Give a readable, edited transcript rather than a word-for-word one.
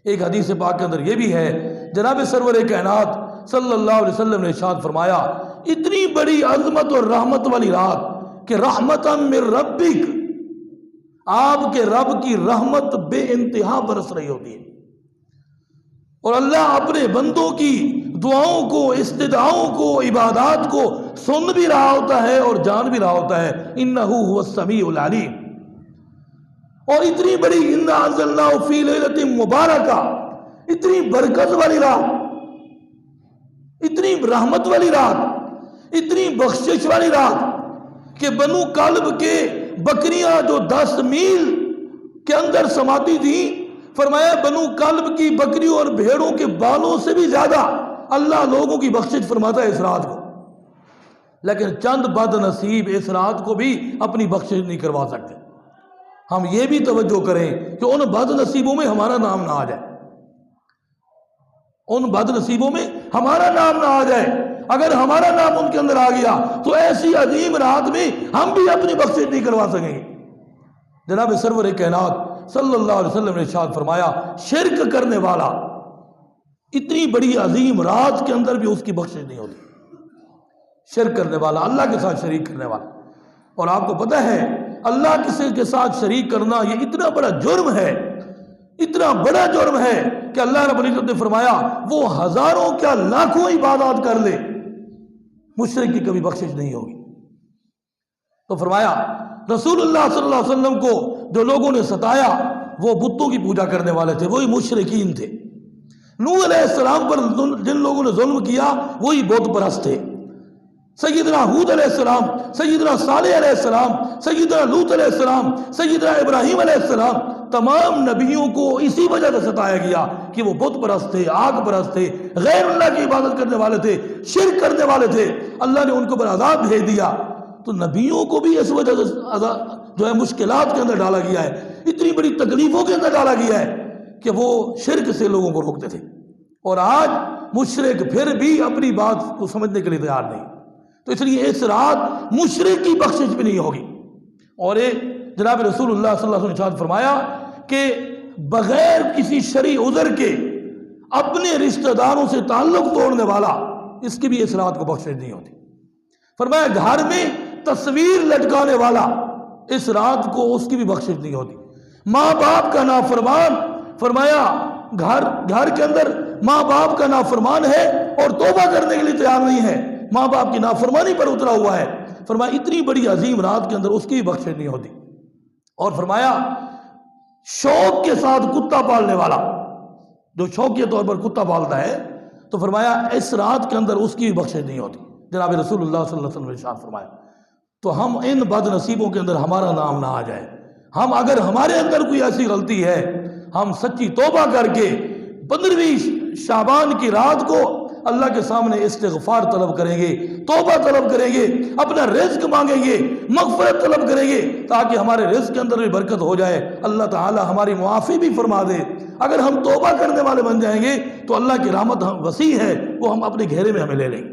ایک حدیث پاک کے اندر یہ بھی ہے، جناب سرور کائنات صلی اللہ علیہ وسلم نے ارشاد فرمایا، اتنی بڑی عظمت اور رحمت والی رات کہ رحمتاً من ربک، آپ کے رب کی رحمت بے انتہا برس رہی ہوتی ہے، اور اللہ اپنے بندوں کی دعاؤں کو، استدعاؤں کو، عبادات کو سن بھی رہا ہوتا ہے اور جان بھی رہا ہوتا ہے، انہ هو السمیع العلیم۔ اور اتنی بڑی انا انزلناہ فی لیلۃ مبارکہ، اتنی برکت والی رات، اتنی رحمت والی رات، اتنی بخشش والی رات کہ بنو کلب کے بکریاں جو 10 میل کے اندر سماتی تھیں، فرمایا بنو کلب کی بکریوں اور بھیڑوں کے بالوں سے بھی زیادہ اللہ لوگوں کی بخشش فرماتا ہے اس رات کو، لیکن چند بد نصیب اس رات کو بھی اپنی بخشش نہیں کروا سکتے۔ ہم یہ بھی توجہ کریں کہ ان بد نصیبوں میں ہمارا نام نہ آ جائے، ان بد نصیبوں میں ہمارا نام نہ آ جائے۔ اگر ہمارا نام ان کے اندر آ گیا تو ایسی عظیم رات میں ہم بھی اپنی بخشش نہیں کروا سکیں گے۔ جناب سرور کائنات صلی اللہ علیہ وسلم نے ارشاد فرمایا، شرک کرنے والا اتنی بڑی عظیم رات کے اندر بھی اس کی بخشش نہیں ہوتی۔ شرک کرنے والا، اللہ کے ساتھ شریک کرنے والا، اور آپ کو پتہ ہے اللہ کسی کے ساتھ شریک کرنا یہ اتنا بڑا جرم ہے، اتنا بڑا جرم ہے کہ اللہ رب العزت نے فرمایا وہ ہزاروں کیا لاکھوں عبادات کر لے، مشرک کی کبھی بخشش نہیں ہوگی۔ تو فرمایا رسول اللہ صلی اللہ علیہ وسلم کو جو لوگوں نے ستایا وہ بتوں کی پوجا کرنے والے تھے، وہی مشرکین تھے۔ نوح علیہ السلام پر جن لوگوں نے ظلم کیا وہی بت پرست تھے۔ سیدنا ہود علیہ السلام، سیدنا صالح علیہ السلام، سیدنا لوط علیہ السلام، سیدنا ابراہیم علیہ السلام، تمام نبیوں کو اسی وجہ سے ستایا گیا کہ وہ بت پرست تھے، آگ پرست تھے، غیر اللہ کی عبادت کرنے والے تھے، شرک کرنے والے تھے۔ اللہ نے ان کو پر عذاب بھیج دیا، تو نبیوں کو بھی اس وجہ سے جو ہے مشکلات کے اندر ڈالا گیا ہے، اتنی بڑی تکلیفوں کے اندر ڈالا گیا ہے کہ وہ شرک سے لوگوں کو روکتے تھے۔ اور آج مشرک پھر بھی اپنی بات کو سمجھنے کے لیے تیار نہیں، تو اس لیے اس رات مشرک کی بخشش بھی نہیں ہوگی۔ اور جناب رسول اللہ صلی اللہ علیہ وسلم نے ارشاد فرمایا کہ بغیر کسی شرعی عذر کے اپنے رشتہ داروں سے تعلق توڑنے والا، اس کی بھی اس رات کو بخشش نہیں ہوتی۔ فرمایا گھر میں تصویر لٹکانے والا، اس رات کو اس کی بھی بخشش نہیں ہوتی۔ ماں باپ کا نافرمان، فرمایا گھر کے اندر ماں باپ کا نافرمان ہے اور توبہ کرنے کے لیے تیار نہیں ہے، ماں باپ کی نافرمانی پر اترا ہوا ہے، فرمایا اتنی بڑی عظیم رات کے اندر اس کی بھی بخشش نہیں ہوتی۔ اور فرمایا شوق کے ساتھ کتا پالنے والا، جو شوق کے طور پر کتا پالتا ہے، تو فرمایا اس رات کے اندر اس کی بھی بخشش نہیں ہوتی۔ جناب رسول اللہ صلی اللہ علیہ وسلم نے ارشاد فرمایا۔ تو ہم ان بد نصیبوں کے اندر ہمارا نام نہ آ جائے، ہم اگر ہمارے اندر کوئی ایسی غلطی ہے، ہم سچی توبہ کر کے 15ویں شعبان کی رات کو اللہ کے سامنے استغفار طلب کریں گے، توبہ طلب کریں گے، اپنا رزق مانگیں گے، مغفرت طلب کریں گے، تاکہ ہمارے رزق کے اندر بھی برکت ہو جائے، اللہ تعالی ہماری معافی بھی فرما دے۔ اگر ہم توبہ کرنے والے بن جائیں گے تو اللہ کی رحمت وسیع ہے، وہ ہم اپنے گھیرے میں ہمیں لے لیں گے۔